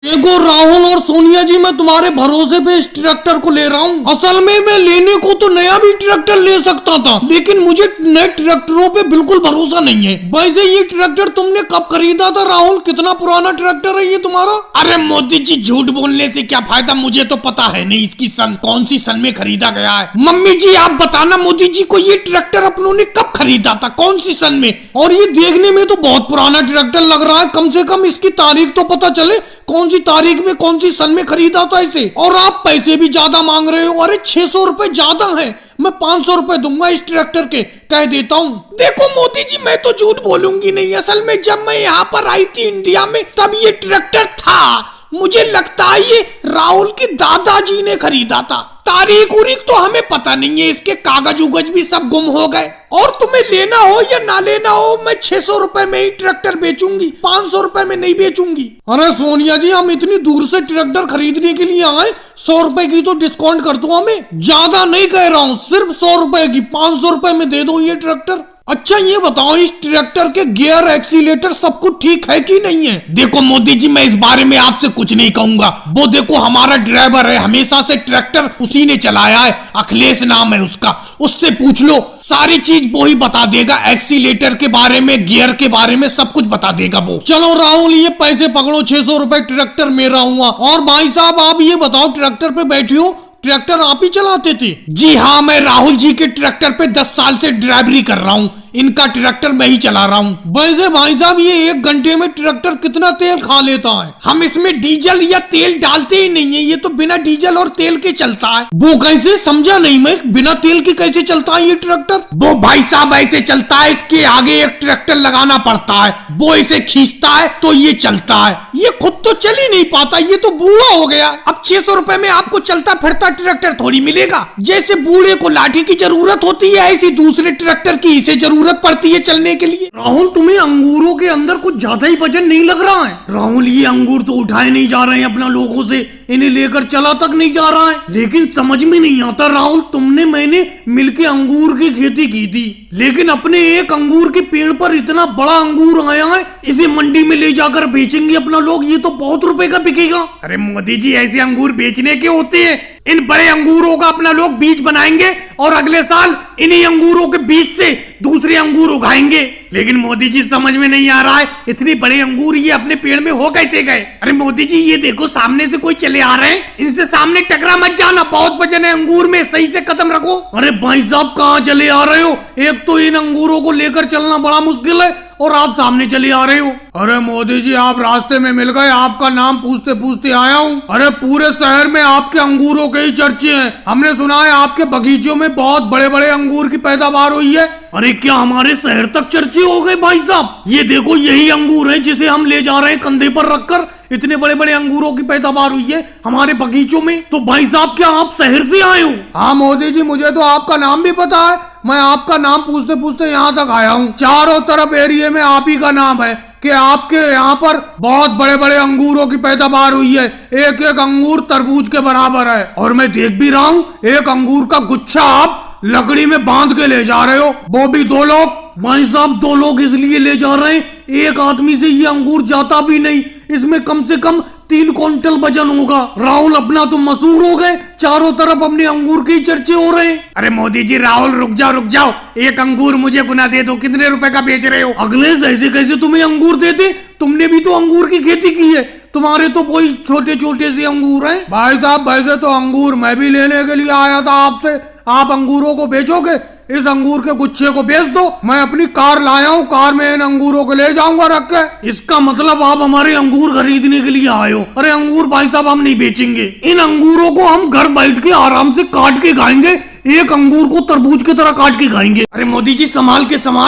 देखो राहुल और सोनिया जी, मैं तुम्हारे भरोसे पे इस ट्रैक्टर को ले रहा हूँ। असल में मैं लेने को तो नया भी ट्रैक्टर ले सकता था, लेकिन मुझे नए ट्रैक्टरों पे बिल्कुल भरोसा नहीं है। वैसे ये ट्रैक्टर तुमने कब खरीदा था राहुल? कितना पुराना ट्रैक्टर है ये तुम्हारा? अरे मोदी जी, झूठ बोलने से क्या फायदा, मुझे तो पता है नहीं इसकी सन कौन सी सन में खरीदा गया है। मम्मी जी आप बताना मोदी जी को ये ट्रैक्टर अपनों ने कब खरीदा था, कौन सी सन में? और ये देखने में तो बहुत पुराना ट्रैक्टर लग रहा है, कम से कम इसकी तारीख तो पता चले, कौन सी तारीख में कौन सी सन में खरीदा था इसे। और आप पैसे भी ज्यादा मांग रहे हो। अरे 600 रुपए ज्यादा है, मैं 500 रुपए दूंगा इस ट्रैक्टर के, कह देता हूँ। देखो मोदी जी, मैं तो झूठ बोलूंगी नहीं। असल में जब मैं यहाँ पर आई थी इंडिया में, तब ये ट्रैक्टर था। मुझे लगता है ये राहुल के दादाजी ने खरीदा था। तारीख उरीख तो हमें पता नहीं है, इसके कागज उगज भी सब गुम हो गए। और तुम्हें लेना हो या ना लेना हो, मैं 600 रुपए में ही ट्रैक्टर बेचूंगी, 500 रुपए में नहीं बेचूंगी। अरे सोनिया जी, हम इतनी दूर से ट्रैक्टर खरीदने के लिए आए, 100 रुपए की तो डिस्काउंट कर दो हमें। ज्यादा नहीं कह रहा हूँ, सिर्फ 100 रुपए की, 500 रुपए में दे दो ये ट्रैक्टर। अच्छा ये बताओ, इस ट्रैक्टर के गियर एक्सीलेटर सब कुछ ठीक है कि नहीं है? देखो मोदी जी, मैं इस बारे में आपसे कुछ नहीं कहूंगा। वो देखो हमारा ड्राइवर है, हमेशा से ट्रैक्टर उसी ने चलाया है, अखिलेश नाम है उसका, उससे पूछ लो, सारी चीज वो ही बता देगा। एक्सीलेटर के बारे में, गियर के बारे में सब कुछ बता देगा वो। चलो राहुल, ये पैसे पकड़ो, 600 रुपए ट्रैक्टर मेरा हुआ। और भाई साहब आप ये बताओ, ट्रैक्टर पे बैठी हो, ट्रैक्टर आप ही चलाते थे? जी हाँ, मैं राहुल जी के ट्रैक्टर पे 10 साल से ड्राइवरी कर रहा हूँ, इनका ट्रैक्टर मैं ही चला रहा हूँ। वैसे भाई साहब, ये 1 घंटे में ट्रैक्टर कितना तेल खा लेता है? हम इसमें डीजल या तेल डालते ही नहीं है, ये तो बिना डीजल और तेल के चलता है। वो कैसे, समझा नहीं मैं, बिना तेल के कैसे चलता है ये ट्रैक्टर? वो भाई साहब ऐसे चलता है, इसके आगे एक ट्रैक्टर लगाना पड़ता है, वो इसे खींचता है तो ये चलता है। ये खुद तो चल ही नहीं पाता, ये तो बूढ़ा हो गया। अब 600 रुपए में आपको चलता फिरता ट्रैक्टर थोड़ी मिलेगा। जैसे बूढ़े को लाठी की जरूरत होती है, ऐसी दूसरे ट्रैक्टर की इसे जरूरत पड़ती है चलने के लिए। राहुल, तुम्हें अंगूरों के अंदर कुछ ज्यादा ही वजन नहीं लग रहा है? राहुल, ये अंगूर तो उठाए नहीं जा रहे हैं अपना लोगों से, इन्हें लेकर चला तक नहीं जा रहा है। लेकिन समझ में नहीं आता राहुल, तुमने मैंने मिलके अंगूर की खेती की थी, लेकिन अपने एक अंगूर के पेड़ पर इतना बड़ा अंगूर आया है, इसे मंडी में ले जाकर बेचेंगे अपना लोग, ये तो बहुत रुपए का बिकेगा। अरे मोदी जी, ऐसे अंगूर बेचने के होते हैं? इन बड़े अंगूरों का अपना लोग बीज बनाएंगे और अगले साल इन्हीं अंगूरों के बीज से दूसरे अंगूर उगाएंगे। लेकिन मोदी जी समझ में नहीं आ रहा है, इतने बड़े अंगूर ये अपने पेड़ में हो कैसे गए? अरे मोदी जी, ये देखो सामने से कोई चले आ रहे हैं, इनसे सामने टकरा मत जाना, बहुत वजन है अंगूर में, सही से कदम रखो। अरे भाई साहब, कहाँ चले आ रहे हो? एक तो इन अंगूरों को लेकर चलना बड़ा मुश्किल है, और आप सामने चले आ रहे हो। अरे मोदी जी, आप रास्ते में मिल गए, आपका नाम पूछते पूछते आया हूँ। अरे पूरे शहर में आपके अंगूरों के ही चर्चे हैं, हमने सुना है आपके बगीचों में बहुत बड़े बड़े अंगूर की पैदावार हुई है। अरे क्या हमारे शहर तक चर्चे हो गए भाई साहब? ये देखो, यही अंगूर है जिसे हम ले जा रहे हैं कंधे पर रखकर। इतने बड़े बड़े अंगूरों की पैदावार हुई है हमारे बगीचों में। तो भाई साहब, क्या आप शहर से आए हो? हाँ मोदी जी, मुझे तो आपका नाम भी पता है, मैं आपका नाम पूछते पूछते यहाँ तक आया हूँ। चारों तरफ एरिया में आप ही का नाम है कि आपके यहाँ पर बहुत बड़े बड़े अंगूरों की पैदावार हुई है, एक एक अंगूर तरबूज के बराबर है। और मैं देख भी रहा हूँ, एक अंगूर का गुच्छा आप लकड़ी में बांध के ले जा रहे हो, वो भी 2 लोग। भाई साहब, 2 लोग इसलिए ले जा रहे हैं, एक आदमी से ये अंगूर जाता भी नहीं, इसमें कम से कम 3 क्विंटल वजन होगा। राहुल, अपना तुम मशहूर हो गए, चारों तरफ अपने अंगूर के ही चर्चे हो रहे हैं। अरे मोदी जी, राहुल रुक जाओ, एक अंगूर मुझे गुना दे दो, कितने रुपए का बेच रहे हो? अखिलेश, ऐसे कैसे तुम्हें अंगूर देते? तुमने भी तो अंगूर की खेती की है, तुम्हारे तो कोई छोटे छोटे से अंगूर हैं। भाई साहब, वैसे तो अंगूर मैं भी लेने के लिए आया था आपसे, आप अंगूरों को बेचोगे? इस अंगूर के गुच्छे को बेच दो, मैं अपनी कार लाया हूँ, कार में इन अंगूरों को ले जाऊंगा रख के। इसका मतलब आप हमारे अंगूर खरीदने के लिए आए हो? अरे अंगूर भाई साहब हम नहीं बेचेंगे, इन अंगूरों को हम घर बैठ के आराम से काट के खाएंगे, एक अंगूर को तरबूज की तरह काट के खाएंगे। अरे मोदी जी, संभाल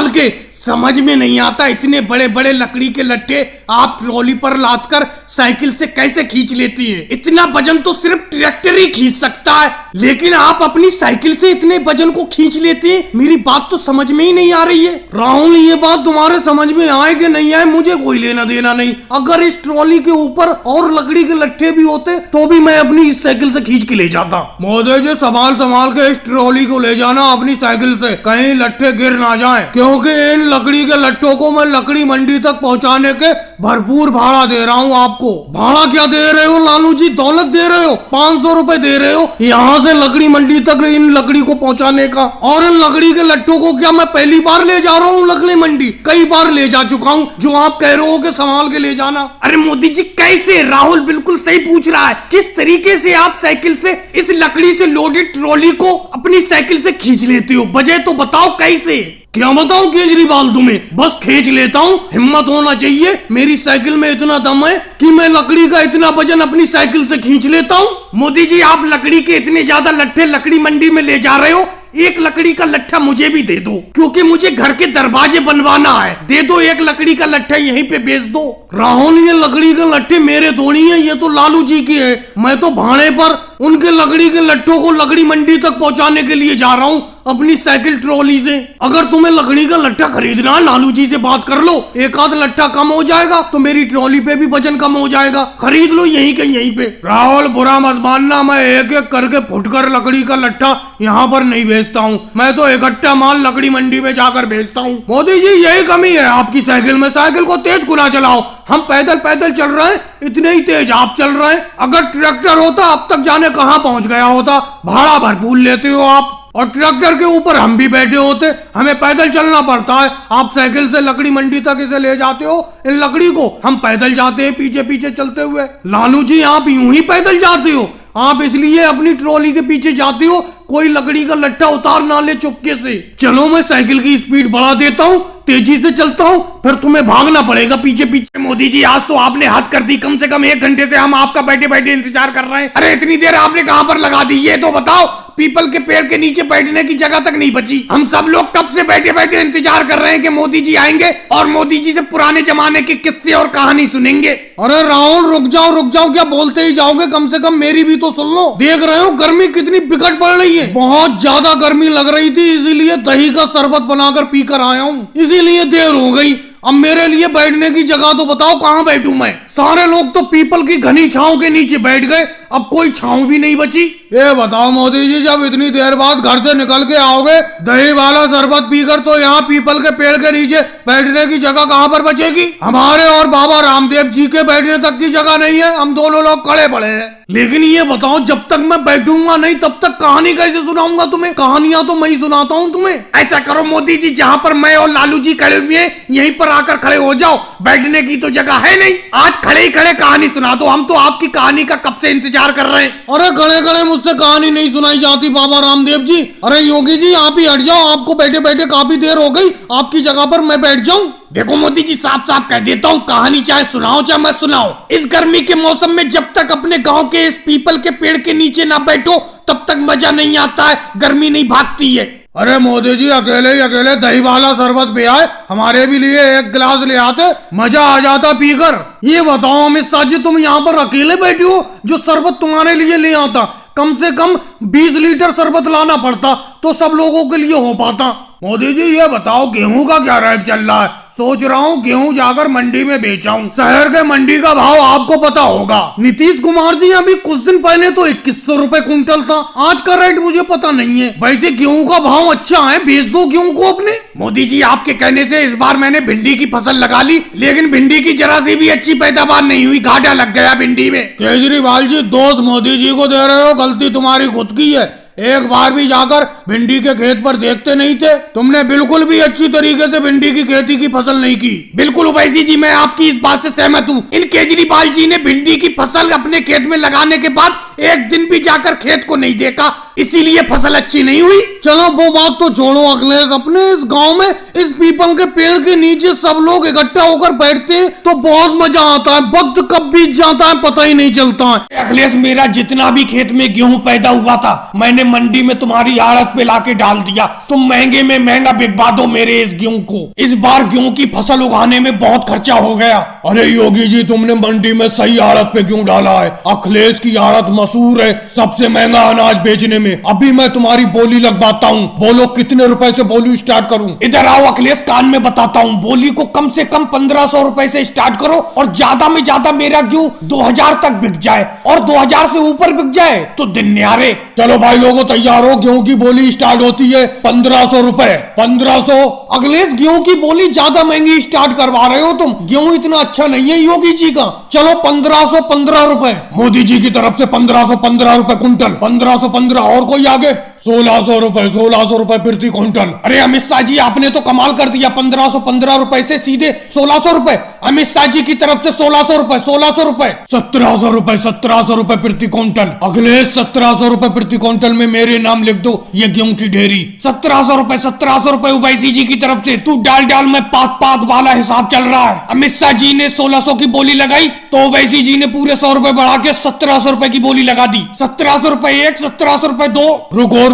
के, समझ में नहीं आता, इतने बड़े बड़े लकड़ी के लट्ठे आप ट्रॉली पर लादकर साइकिल से कैसे खींच लेती है? इतना वजन तो सिर्फ ट्रैक्टर ही खींच सकता है, लेकिन आप अपनी साइकिल से इतने वजन को खींच लेती है। मेरी बात तो समझ में ही नहीं आ रही है। राहुल, ये बात तुम्हारे समझ में आए कि नहीं आए मुझे कोई लेना देना नहीं। अगर इस ट्रॉली के ऊपर और लकड़ी के लट्ठे भी होते तो भी मैं अपनी इस साइकिल से खींच के ले जाता। मोदी जी, संभाल के इस ट्रॉली को ले जाना अपनी साइकिल से, कहीं लट्ठे गिर ना जाए, क्योंकि इन लकड़ी के लट्ठों को मैं लकड़ी मंडी तक पहुंचाने के भरपूर भाड़ा दे रहा हूं आपको। आपको। भाड़ा क्या दे रहे हो लालू जी? दौलत दे रहे हो, 500 रुपए दे रहे हो यहाँ से लकड़ी मंडी तक इन लकड़ी को पहुँचाने का। और इन लकड़ी के लट्टों को क्या मैं पहली बार ले जा रहा हूँ लकड़ी मंडी? कई बार ले जा चुका हूँ, जो आप कह रहे हो कि संभाल के ले जाना। अरे मोदी जी कैसे? राहुल बिल्कुल सही पूछ रहा है। किस तरीके से आप साइकिल से इस लकड़ी से लोडेड ट्रॉली को अपनी साइकिल से खींच लेते हो? वजह तो बताओ कैसे? क्या बताऊं केजरीवाल तुम्हें? बस खींच लेता हूँ। हिम्मत होना चाहिए। मेरी साइकिल में इतना दम है कि मैं लकड़ी का इतना वजन अपनी साइकिल से खींच लेता हूँ। मोदी जी आप लकड़ी के इतने ज्यादा लट्ठे लकड़ी मंडी में ले जा रहे हो, एक लकड़ी का लट्ठा मुझे भी दे दो, क्योंकि मुझे घर के दरवाजे बनवाना है। दे दो एक लकड़ी का लट्ठा, यहीं पे बेच दो। राहुल ये लकड़ी के लट्ठे मेरे थोड़ी हैं, ये तो लालू जी के हैं। मैं तो भाड़े पर उनके लकड़ी के लट्ठों को लकड़ी मंडी तक पहुंचाने के लिए जा रहा हूँ अपनी साइकिल ट्रॉली से। अगर तुम्हें लकड़ी का लट्ठा खरीदना है लालू जी से बात कर लो, एक आध लट्ठा कम हो जाएगा तो मेरी ट्रॉली पे भी वजन कम हो जाएगा। खरीद लो यहीं के यहीं पे। राहुल बुरा मत मानना, मैं एक एक करके फुटकर लकड़ी का लट्ठा यहाँ पर नहीं बेचता हूँ। मैं तो इकट्ठा माल लकड़ी मंडी में जाकर बेचता हूँ। मोदी जी यही कमी है आपकी साइकिल में। साइकिल को तेज गुना चलाओ। हम पैदल पैदल चल रहे हैं, इतने ही तेज आप चल रहे हैं। अगर ट्रैक्टर होता अब तक जाने कहां पहुंच गया होता। भाड़ा भरपूर लेते हो आप, और ट्रैक्टर के ऊपर हम भी बैठे होते। हमें पैदल चलना पड़ता है। आप साइकिल से लकड़ी मंडी तक इसे ले जाते हो, इन लकड़ी को। हम पैदल जाते हैं पीछे पीछे चलते हुए। लालू जी आप यूं ही पैदल जाते हो, आप इसलिए अपनी ट्रॉली के पीछे जाते हो कोई लकड़ी का लट्ठा उतार ना ले चुपके से। चलो मैं साइकिल की स्पीड बढ़ा देता हूँ, तेजी से चलता हूँ, फिर तुम्हें भागना पड़ेगा पीछे पीछे। मोदी जी आज तो आपने हद कर दी। कम से कम 1 घंटे से हम आपका बैठे बैठे इंतजार कर रहे हैं। अरे इतनी देर आपने कहां पर लगा दी ये तो बताओ? पीपल के पेड़ के नीचे बैठने की जगह तक नहीं बची। हम सब लोग कब से बैठे बैठे इंतजार कर रहे हैं कि मोदी जी आएंगे और मोदी जी से पुराने जमाने के किस्से और कहानी सुनेंगे। अरे राहुल रुक जाओ, क्या बोलते ही जाओगे? कम से कम मेरी भी तो सुन लो। देख रहे हो गर्मी कितनी बिकट पड़ रही है। बहुत ज्यादा गर्मी लग रही थी, इसीलिए दही का शरबत बनाकर पीकर आया हूँ, इसीलिए देर हो गई। अब मेरे लिए बैठने की जगह तो बताओ, कहाँ बैठूं मैं? सारे लोग तो पीपल की घनी छांव के नीचे बैठ गए, अब कोई छांव भी नहीं बची। ये बताओ मोदी जी, जब इतनी देर बाद घर से निकल के आओगे दही वाला शरबत पीकर, तो यहाँ पीपल के पेड़ के नीचे बैठने की जगह कहाँ पर बचेगी? हमारे और बाबा रामदेव जी के बैठने तक की जगह नहीं है, हम दोनों लोग खड़े पड़े हैं। लेकिन ये बताओ, जब तक मैं बैठूंगा नहीं तब तक कहानी कैसे सुनाऊंगा तुम्हें? कहानियां तो मैं ही सुनाता हूँ तुम्हें। ऐसा करो मोदी जी, जहाँ पर मैं और लालू जी खड़े हुए हैं यहीं पर आकर खड़े हो जाओ। बैठने की तो जगह है नहीं, आज खड़े ही खड़े कहानी सुना दो। हम तो आपकी कहानी का कब से इंतजार कर रहे हैं। अरे खड़े खड़े मुझसे कहानी नहीं सुनाई जाती बाबा रामदेव जी। अरे योगी जी आप ही हट जाओ, आपको बैठे बैठे काफी देर हो गई, आपकी जगह पर मैं बैठ जाऊं। देखो मोदी जी साफ साफ कह देता हूँ, कहानी चाहे सुनाओ चाहे मत सुनाओ, इस गर्मी के मौसम में जब तक अपने गांव के इस पीपल के पेड़ के नीचे ना बैठो तब तक मजा नहीं आता है, गर्मी नहीं भागती है। अरे मोदी जी अकेले ही अकेले दही वाला शरबत पे आए, हमारे भी लिए एक गिलास ले आते, मजा आ जाता पीकर। ये बताओ अमित शाह जी, तुम यहाँ पर अकेले बैठे हो, जो शरबत तुम्हारे लिए ले आता कम से कम 20 लीटर शरबत लाना पड़ता तो सब लोगों के लिए हो पाता। मोदी जी ये बताओ गेहूं का क्या रेट चल रहा है? सोच रहा हूँ गेहूं जाकर मंडी में बेचाऊं। शहर के मंडी का भाव आपको पता होगा। नीतीश कुमार जी अभी कुछ दिन पहले तो 2100 रुपए कुंटल था, आज का रेट मुझे पता नहीं है। वैसे गेहूं का भाव अच्छा है, बेच दो गेहूं को अपने। मोदी जी आपके कहने से इस बार मैंने भिंडी की फसल लगा ली, लेकिन भिंडी की जरा सी भी अच्छी पैदावार नहीं हुई, घाटा लग गया भिंडी में। केजरीवाल जी दोस्त मोदी जी को दे रहे हो, गलती तुम्हारी खुद की है। एक बार भी जाकर भिंडी के खेत पर देखते नहीं थे। तुमने बिल्कुल भी अच्छी तरीके से भिंडी की खेती की फसल नहीं की। बिल्कुल ओवैसी जी, मैं आपकी इस बात से सहमत हूँ। इन केजरीवाल जी ने भिंडी की फसल अपने खेत में लगाने के बाद एक दिन भी जाकर खेत को नहीं देखा, इसीलिए फसल अच्छी नहीं हुई। चलो वो बात तो छोड़ो अखिलेश, अपने इस गांव में इस पीपल के पेड़ के नीचे सब लोग इकट्ठा होकर बैठते हैं तो बहुत मजा आता है। वक्त कब बीत जाता है पता ही नहीं चलता है। अखिलेश मेरा जितना भी खेत में गेहूं पैदा हुआ था मैंने मंडी में तुम्हारी आड़त पे लाके डाल दिया। तुम महंगे में महंगा बिकवा दो मेरे इस गेहूं को। इस बार गेहूं की फसल उगाने में बहुत खर्चा हो गया। अरे योगी जी तुमने मंडी में सही आड़त पे क्यों डाला है? अखिलेश की आड़त मशहूर है सबसे महंगा अनाज बेचने में। अभी मैं तुम्हारी बोली लगवाता हूँ, बोलो कितने रुपए से बोली स्टार्ट करूँ। इधर आओ अखिलेश, कान में बताता हूँ। बोली को कम से कम 1500 रुपए से स्टार्ट करो और ज्यादा में ज्यादा मेरा गेहूं 2000 तक बिक जाए और 2000 से ऊपर बिक जाए तो दिन न्यारे। चलो भाई लोगों तैयार हो, गेहूं की बोली स्टार्ट होती है 1500 रुपए। 1500। अखिलेश गेहूं की बोली ज्यादा महंगी स्टार्ट करवा रहे हो तुम, गेहूं इतना अच्छा नहीं है योगी जी का। चलो 1515 रुपए। मोदी जी की तरफ से 1515 रुपए कुंटल। 1515। और कोई आगे? 1600 रुपए। 1600 रुपए प्रति क्विंटल। अरे अमित शाह जी आपने तो कमाल कर दिया, 1515 रुपए से सीधे 1600 रुपए। अमित शाह जी की तरफ से 1600 रुपए। 1600 रुपए। 1700 रुपए। 1700 रुपए प्रति क्विंटल। अखिलेश 1700 रुपए प्रति क्विंटल में मेरे नाम लिख दो, ये गेहूं की ढेरी। 1700 रुपए। 1700 रुपए उवैसी जी की तरफ से। तू डाल डाल में पात पात वाला हिसाब चल रहा है। अमित शाह जी ने 1600 की बोली लगाई तो उवैसी जी ने पूरे 100 रुपए बढ़ा के 1700 रुपए की बोली लगा दी। 1700 रुपए एक, 1700 रुपए दो।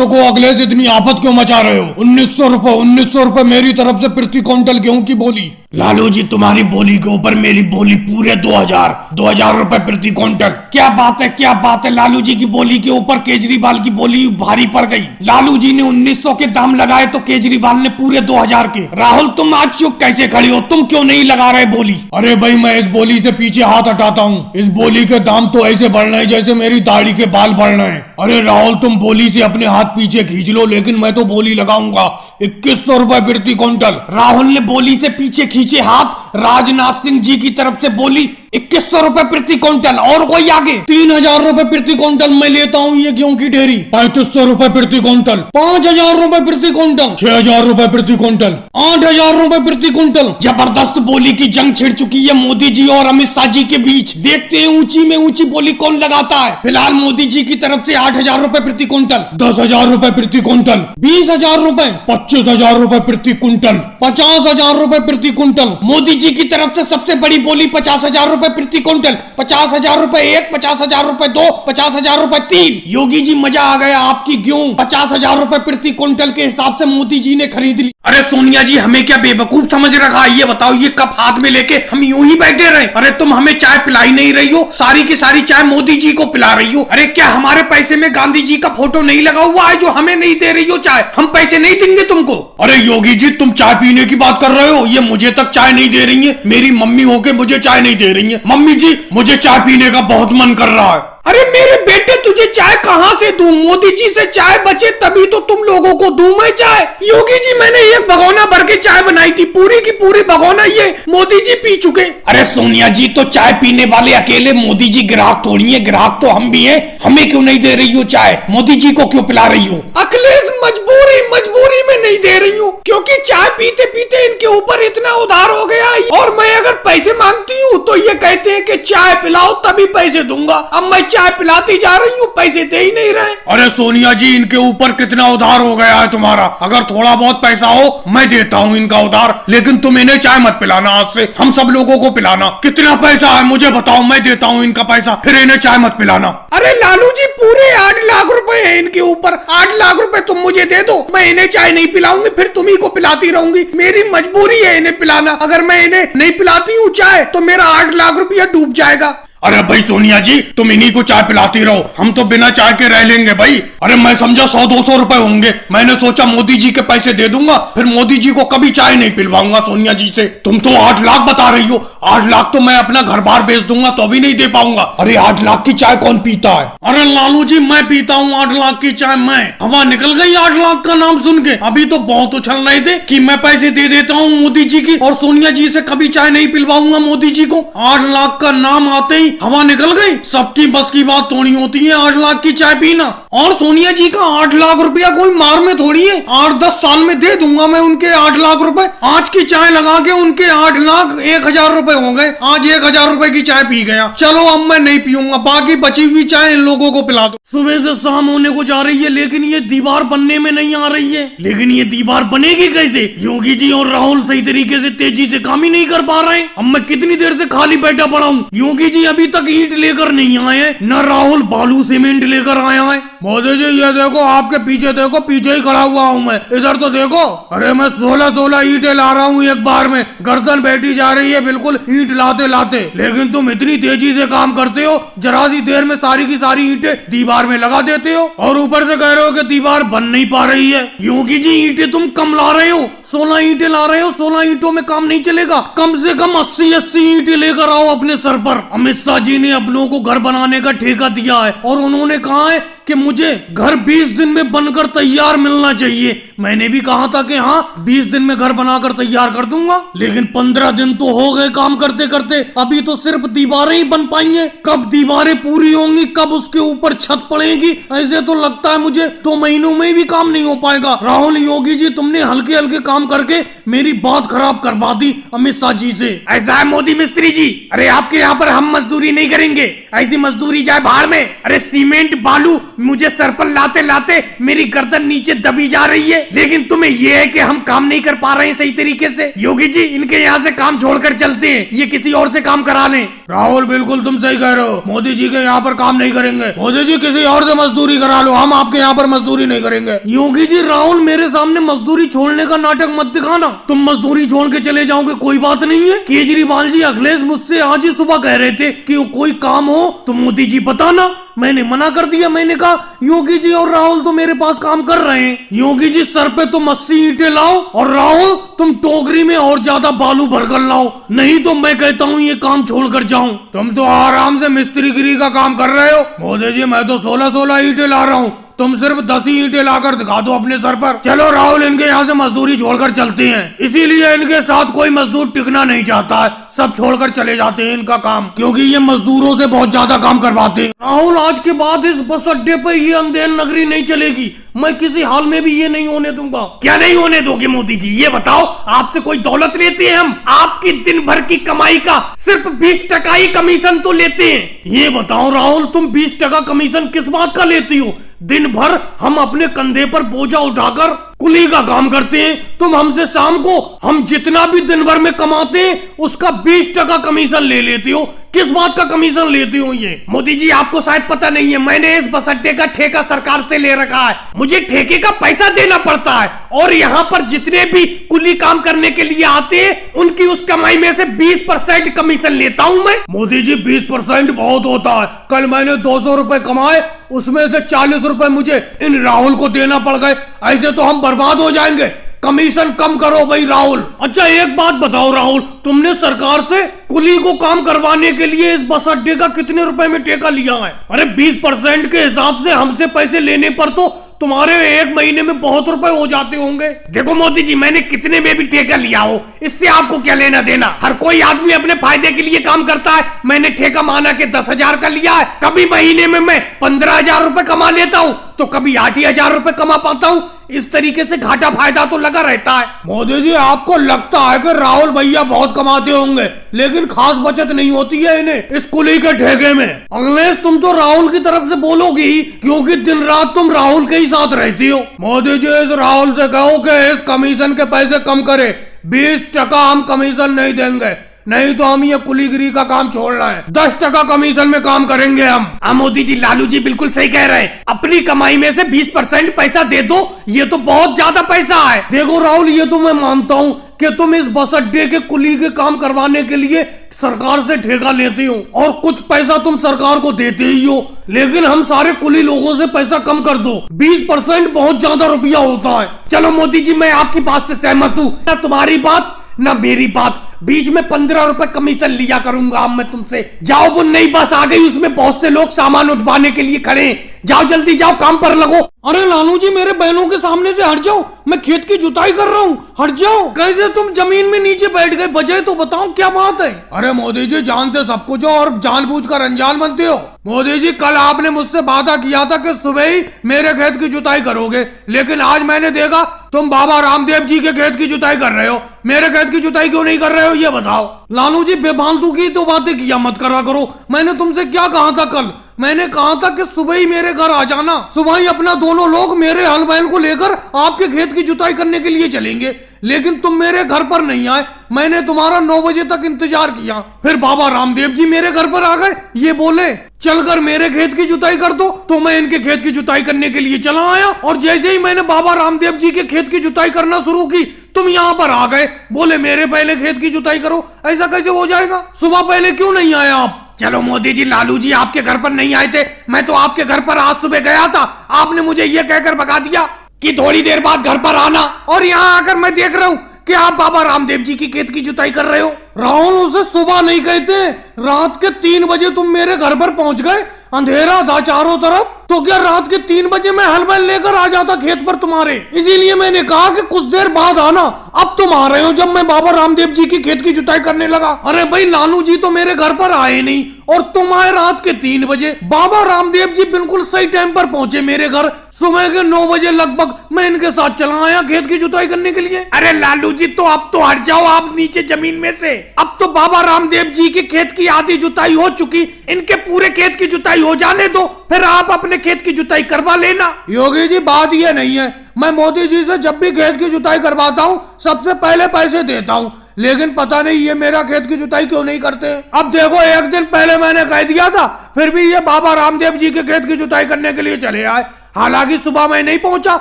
रुको अखिलेश, इतनी आफत क्यों मचा रहे हो? 1900 रुपए। 1900 रुपए मेरी तरफ से प्रति क्विंटल गेहूं की बोली। लालू जी तुम्हारी बोली के ऊपर मेरी बोली पूरे 2000 रुपए प्रति क्विंटल। क्या बात है, क्या बात है। लालू जी की बोली के ऊपर केजरीवाल की बोली भारी पड़ गई। लालू जी ने 1900 के दाम लगाए तो केजरीवाल ने पूरे 2000 के। राहुल तुम आज चुप कैसे खड़ी हो, तुम क्यों नहीं लगा रहे बोली? अरे भाई मैं इस बोली से पीछे हाथ हटाता हूँ। इस बोली के दाम तो ऐसे बढ़ रहे हैं जैसे मेरी दाढ़ी के बाल बढ़ रहे हैं। अरे राहुल तुम बोली से अपने हाथ पीछे खींच लो, लेकिन मैं तो बोली लगाऊंगा 2100 रुपए प्रति क्विंटल। राहुल ने बोली से पीछे खींचे हाथ। राजनाथ सिंह जी की तरफ से बोली 2100 रुपए प्रति क्विंटल। और कोई आगे? 3000 रुपए प्रति क्विंटल मैं लेता हूँ ये गेहूं की ढेरी। 3500 रुपए प्रति क्विंटल। 5000 रुपए प्रति क्विंटल। 6000 रुपए प्रति क्विंटल। 8000 रुपए प्रति क्विंटल। जबरदस्त बोली की जंग छिड़ चुकी है मोदी जी और अमित शाह जी के बीच। देखते हैं ऊंची में ऊंची बोली कौन लगाता है। फिलहाल मोदी जी की तरफ से 8000 रुपए प्रति क्विंटल। 10,000 रुपए प्रति क्विंटल। 20,000 रुपए। 25,000 रुपए प्रति क्विंटल। 50,000 रुपए प्रति क्विंटल। मोदी जी की तरफ से सबसे बड़ी बोली 50,000 रुपए प्रति क्विंटल। 50,000 रुपए एक, 50,000 रुपए दो, 50,000 रुपए तीन। योगी जी मजा आ गया, आपकी गेहूं 50,000 रुपए प्रति क्विंटल के हिसाब से मोदी जी ने खरीद ली। अरे सोनिया जी हमें क्या बेवकूफ समझ रखा है? ये बताओ, ये कप हाथ में लेके हम यूं ही बैठे रहे? अरे तुम हमें चाय पिलाई नहीं रही हो, सारी की सारी चाय मोदी जी को पिला रही हो। अरे क्या हमारे पैसे में गांधी जी का फोटो नहीं लगा हुआ है जो हमें नहीं दे रही हो चाय? हम पैसे नहीं देंगे तुमको। अरे योगी जी तुम चाय पीने की बात कर रहे हो, ये मुझे तक चाय नहीं दे रही है। मेरी मम्मी होके मुझे चाय नहीं दे रही है। मम्मी जी मुझे चाय पीने का बहुत मन कर रहा है। अरे मेरे बेटे तुझे चाय कहां से दूं? मोदी जी से चाय बचे तभी तो तुम लोगों को दूं मैं चाय। योगी जी मैंने एक भगोना भर के चाय बनाई थी, पूरी की पूरी भगोना ये मोदी जी पी चुके। अरे सोनिया जी तो चाय पीने वाले अकेले मोदी जी ग्राहक थोड़ी है, ग्राहक तो हम भी हैं। हमें क्यों नहीं दे रही हो चाय? मोदी जी को क्यों पिला रही हो? अखिलेश मजबूरी में नहीं दे रही हूँ, क्योंकि चाय पीते पीते इनके ऊपर इतना उधार हो गया और मैं अगर पैसे मांगती हूँ तो ये कहते हैं कि चाय पिलाओ तभी पैसे दूंगा। अब मैं चाय पिलाती जा रही हूँ, पैसे दे ही नहीं रहे। अरे सोनिया जी इनके ऊपर कितना उधार हो गया है तुम्हारा? अगर थोड़ा बहुत पैसा हो मैं देता हूँ इनका उधार, लेकिन तुम इन्हें चाय मत पिलाना, आज से हम सब लोगों को पिलाना। कितना पैसा है मुझे बताओ, मैं देता हूँ इनका पैसा, फिर इन्हें चाय मत पिलाना। अरे लालू जी पूरे 8 लाख रुपए है इनके ऊपर। 8 लाख रुपए तुम मुझे दे दो, मैं इन्हें चाय नहीं पिलाऊंगी, फिर तुम्ही को पिलाती रहूंगी। मेरी मजबूरी है इन्हें पिलाना। अगर मैं इन्हें नहीं पिलाती हूँ चाय तो मेरा 8 लाख रुपया डूब जाएगा। अरे भाई सोनिया जी तुम इन्हीं को चाय पिलाती रहो, हम तो बिना चाय के रह लेंगे भाई। अरे मैं समझा 100-200 रुपए होंगे, मैंने सोचा मोदी जी के पैसे दे दूंगा, फिर मोदी जी को कभी चाय नहीं पिलवाऊंगा सोनिया जी से। तुम तो 8 लाख बता रही हो, 8 लाख तो मैं अपना घर बार बेच दूंगा तो भी नहीं दे पाऊंगा। अरे 8 लाख की चाय कौन पीता है? अरे लालू जी मैं पीता हूँ 8 लाख की चाय। मैं हवा निकल गई 8 लाख का नाम सुन के। अभी तो बहुत उछल रहे थे कि मैं पैसे दे देता हूँ मोदी जी की और सोनिया जी से कभी चाय नहीं पिलवाऊंगा मोदी जी को। 8 लाख का नाम आते ही हवा निकल गई। सबकी बस की बात थोड़ी होती है 8 लाख की चाय पीना। और सोनिया जी का 8 लाख रुपया कोई मार में थोड़ी है, 8-10 साल में दे दूंगा मैं उनके 8 लाख रुपए। आज की चाय लगा के उनके 8 लाख 1,000 रुपए हो गए। आज 1,000 रुपए की चाय पी गया। चलो अब मैं नहीं पीऊंगा, बाकी बची हुई चाय इन लोगों को पिला दो। सुबह से शाम होने को जा रही है लेकिन ये दीवार बनने में नहीं आ रही है। लेकिन ये दीवार बनेगी कैसे? योगी जी और राहुल सही तरीके से तेजी से काम ही नहीं कर पा रहे। अब मैं कितनी देर से खाली बैठा पड़ा हूँ। योगी जी अभी अभी तक ईंट लेकर नहीं आए हैं, न राहुल बालू सीमेंट लेकर आया है। मोदी जी ये देखो, आपके पीछे देखो, पीछे ही खड़ा हुआ हूँ मैं, इधर तो देखो। अरे मैं 16 ईंटें ला रहा हूँ एक बार में, गर्दन बैठी जा रही है बिल्कुल ईंट लाते लाते। लेकिन तुम इतनी तेजी से काम करते हो, जरा सी देर में सारी की सारी ईंटें दीवार में लगा देते हो, और ऊपर से कह रहे हो कि दीवार बन नहीं पा रही है। योगी जी ईंटें तुम कम ला रहे हो, 16 ईंटें ला रहे हो, 16 ईंटों में काम नहीं चलेगा। कम से कम 80 ईंटें लेकर आओ अपने सर पर। अमित शाह जी ने अपनों को घर बनाने का ठेका दिया है और उन्होंने कहा है कि मुझे घर 20 दिन में बनकर तैयार मिलना चाहिए। मैंने भी कहा था कि हाँ 20 दिन में घर बनाकर तैयार कर दूंगा, लेकिन 15 दिन तो हो गए काम करते करते, अभी तो सिर्फ दीवारें ही बन पाई हैं। कब दीवारें पूरी होंगी, कब उसके ऊपर छत पड़ेगी, ऐसे तो लगता है मुझे 2 महीनों में भी काम नहीं हो पाएगा। राहुल योगी जी तुमने हल्के हल्के काम करके मेरी बात खराब करवा दी अमित शाह जी से। ऐसा है मोदी मिस्त्री जी, अरे आपके यहाँ पर हम मजदूरी नहीं करेंगे, ऐसी मजदूरी जाए बाहर में। अरे सीमेंट बालू मुझे सर पर लाते लाते मेरी गर्दन नीचे दबी जा रही है, लेकिन तुम्हें यह है कि हम काम नहीं कर पा रहे हैं सही तरीके से। योगी जी इनके यहाँ से काम छोड़कर चलते हैं, ये किसी और से काम करा लें। राहुल बिल्कुल तुम सही कह रहे हो, मोदी जी के यहाँ पर काम नहीं करेंगे। मोदी जी किसी और से मजदूरी करा लो, हम आपके यहाँ पर मजदूरी नहीं करेंगे। योगी जी राहुल मेरे सामने मजदूरी छोड़ने का नाटक मत दिखाना। तुम मजदूरी छोड़ के चले जाओगे कोई बात नहीं है। केजरीवाल जी अखिलेश मुझसे आज ही सुबह कह रहे थे कि कोई काम हो तो मोदी जी बताना, मैंने मना कर दिया। मैंने कहा योगी जी और राहुल तो मेरे पास काम कर रहे हैं। योगी जी सर पे तुम 80 ईंटें लाओ और राहुल तुम टोकरी में और ज्यादा बालू भरकर लाओ, नहीं तो मैं कहता हूँ ये काम छोड़कर जाऊं। तुम तो आराम से मिस्त्रीगिरी का काम कर रहे हो। मोदी जी मैं तो 16 ईंटें ला रहा हूँ, तुम सिर्फ 10 ही ईंटें लाकर दिखा दो अपने सर पर। चलो राहुल इनके यहाँ से मजदूरी छोड़कर चलते हैं, इसीलिए इनके साथ कोई मजदूर टिकना नहीं चाहता है, सब छोड़कर चले जाते हैं इनका काम, क्योंकि ये मजदूरों से बहुत ज्यादा काम करवाते हैं। राहुल आज के बाद इस बस अड्डे पर ये अंधेर नगरी नहीं चलेगी, मैं किसी हाल में भी ये नहीं होने दूंगा। क्या नहीं होने दोगे मोदी जी, ये बताओ, आपसे कोई दौलत लेते हैं हम? आपकी दिन भर की कमाई का सिर्फ 20% ही कमीशन तो लेते हैं। ये बताओ राहुल तुम 20% कमीशन किस बात का लेती हो? दिन भर हम अपने कंधे पर बोझा उठाकर कुली का काम करते हैं, तुम हमसे शाम को हम जितना भी दिन भर में कमाते हैं उसका 20% कमीशन ले लेती हो। किस बात का कमीशन लेती हो ये? मोदी जी आपको शायद पता नहीं है, मैंने इस बस अड्डे का ठेका सरकार से ले रखा है, मुझे ठेके का पैसा देना पड़ता है, और यहाँ पर जितने भी कुली काम करने के लिए आते हैं उनकी उस कमाई में से 20% कमीशन लेता हूँ मैं। मोदी जी 20% बहुत होता है, कल मैंने 200 रुपए कमाए, उसमें से 40 रुपए मुझे इन राहुल को देना पड़ गए, ऐसे तो हम बर्बाद हो जाएंगे। कमीशन कम करो भाई राहुल। अच्छा एक बात बताओ राहुल, तुमने सरकार से कुली को काम करवाने के लिए इस बस अड्डे का कितने रुपए में ठेका लिया है? अरे 20% के हिसाब से हमसे पैसे लेने पर तो तुम्हारे 1 महीने में बहुत रुपए हो जाते होंगे। देखो मोदी जी मैंने कितने में भी ठेका लिया हो, इससे आपको क्या लेना देना? हर कोई आदमी अपने फायदे के लिए काम करता है, मैंने ठेका माना के 10,000 का लिया है, कभी महीने में मैं 15,000 रुपए कमा लेता हूँ तो कभी 8,000 रुपए कमा पाता हूँ, इस तरीके से घाटा फायदा तो लगा रहता है। मोदी जी आपको लगता है कि राहुल भैया बहुत कमाते होंगे, लेकिन खास बचत नहीं होती है इन्हें इस कुली के ठेके में। अखिलेश तुम तो राहुल की तरफ से बोलोगे ही, क्योंकि दिन रात तुम राहुल के ही साथ रहती हो। मोदी जी इस राहुल से कहो कि इस कमीशन के पैसे कम करे, 20% हम कमीशन नहीं देंगे, नहीं तो हम ये कुलीगिरी का काम छोड़ रहे हैं, 10% कमीशन में काम करेंगे हम। मोदी जी लालू जी बिल्कुल सही कह रहे हैं, अपनी कमाई में से 20% पैसा दे दो, ये तो बहुत ज्यादा पैसा है। देखो राहुल ये तो मैं मानता हूँ कि तुम इस बस अड्डे के कुली के काम करवाने के लिए सरकार से ठेका लेती हो और कुछ पैसा तुम सरकार को देते ही हो, लेकिन हम सारे कुली लोगों से पैसा कम कर दो, 20% बहुत ज्यादा रुपया होता है। चलो मोदी जी मैं आपकी बात से सहमत हूँ, ना तुम्हारी बात ना मेरी बात, बीच में 15 रुपए कमीशन लिया करूंगा अब मैं तुमसे। जाओ वो नई बस आ गई, उसमें बहुत से लोग सामान उठवाने के लिए खड़े हैं, जाओ जल्दी जाओ काम पर लगो। अरे लालू जी मेरे बैलों के सामने से हट जाओ, मैं खेत की जुताई कर रहा हूँ, हट जाओ। कैसे तुम जमीन में नीचे बैठ गए, वजह तो बताओ क्या बात है? अरे मोदी जी जानते सब कुछ हो और जानबूझकर अनजान बनते हो। मोदी जी कल आपने मुझसे वादा किया था कि सुबह ही मेरे खेत की जुताई करोगे, लेकिन आज मैंने देखा तुम बाबा रामदेव जी के खेत की जुताई कर रहे हो, मेरे खेत की जुताई क्यों नहीं कर रहे हो ये बताओ। लालू जी बेफालतू की तो बातें किया मत करा करो। मैंने तुमसे क्या कहा था कल? मैंने कहा था कि सुबह ही मेरे घर आ जाना, सुबह ही अपना दोनों लोग मेरे हल बैल को लेकर आपके खेत की जुताई करने के लिए चलेंगे। लेकिन तुम मेरे घर पर नहीं आए। मैंने तुम्हारा 9 बजे तक इंतजार किया। फिर बाबा रामदेव जी मेरे घर पर आ गए। ये बोले चलकर मेरे खेत की जुताई कर दो, तो मैं इनके खेत की जुताई करने के लिए चला आया। और जैसे ही मैंने बाबा रामदेव जी के खेत की जुताई करना शुरू की, तुम यहाँ पर आ गए। बोले मेरे पहले खेत की जुताई करो। ऐसा कैसे हो जाएगा? सुबह पहले क्यों नहीं आए आप? चलो मोदी जी, लालू जी आपके घर पर नहीं आए थे। मैं तो आपके घर पर आज सुबह गया था। आपने मुझे ये कहकर भगा दिया कि थोड़ी देर बाद घर पर आना, और यहाँ आकर मैं देख रहा हूँ कि आप बाबा रामदेव जी की खेत की जुताई कर रहे हो। राहुल, उसे सुबह नहीं कहते, रात के 3 बजे तुम मेरे घर पर पहुंच गए। अंधेरा था चारों तरफ, तो क्या रात के 3 बजे मैं हल बैल लेकर आ जाता खेत पर तुम्हारे? इसीलिए मैंने कहा कि कुछ देर बाद आना। अब तुम आ रहे हो जब मैं बाबा रामदेव जी की खेत की जुताई करने लगा। अरे भाई, लालू जी तो मेरे घर पर आए नहीं और तुम आए रात के 3 बजे। बाबा रामदेव जी बिल्कुल सही टाइम पर पहुंचे मेरे घर। सुबह के 9 बजे लगभग मैं इनके साथ चला आया खेत की जुताई करने के लिए। अरे लालू जी, तो अब तो हट जाओ आप नीचे जमीन में से। अब तो बाबा रामदेव जी के खेत की आधी जुताई हो चुकी, इनके पूरे खेत की जुताई हो जाने दो, फिर आप अपने खेत की जुताई करवा लेना। योगी जी, बात ये नहीं है। मैं मोदी जी से जब भी खेत की जुताई करवाता हूँ सबसे पहले पैसे देता हूँ, लेकिन पता नहीं ये मेरा खेत की जुताई क्यों नहीं करते। अब देखो, एक दिन पहले मैंने कह दिया था, फिर भी ये बाबा रामदेव जी के खेत की जुताई करने के लिए चले आए। हालांकि सुबह मैं नहीं पहुंचा,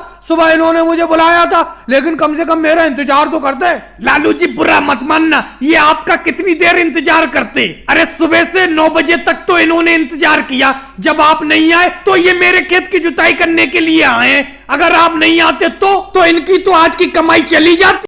सुबह इन्होंने मुझे बुलाया था, लेकिन कम से कम मेरा इंतजार तो करते। लालू जी, बुरा मत मानना, ये आपका कितनी देर इंतजार करते? अरे सुबह से 9 बजे तक तो इन्होंने इंतजार किया। जब आप नहीं आए तो ये मेरे खेत की जुताई करने के लिए आए। अगर आप नहीं आते तो इनकी तो आज की कमाई चली जाती।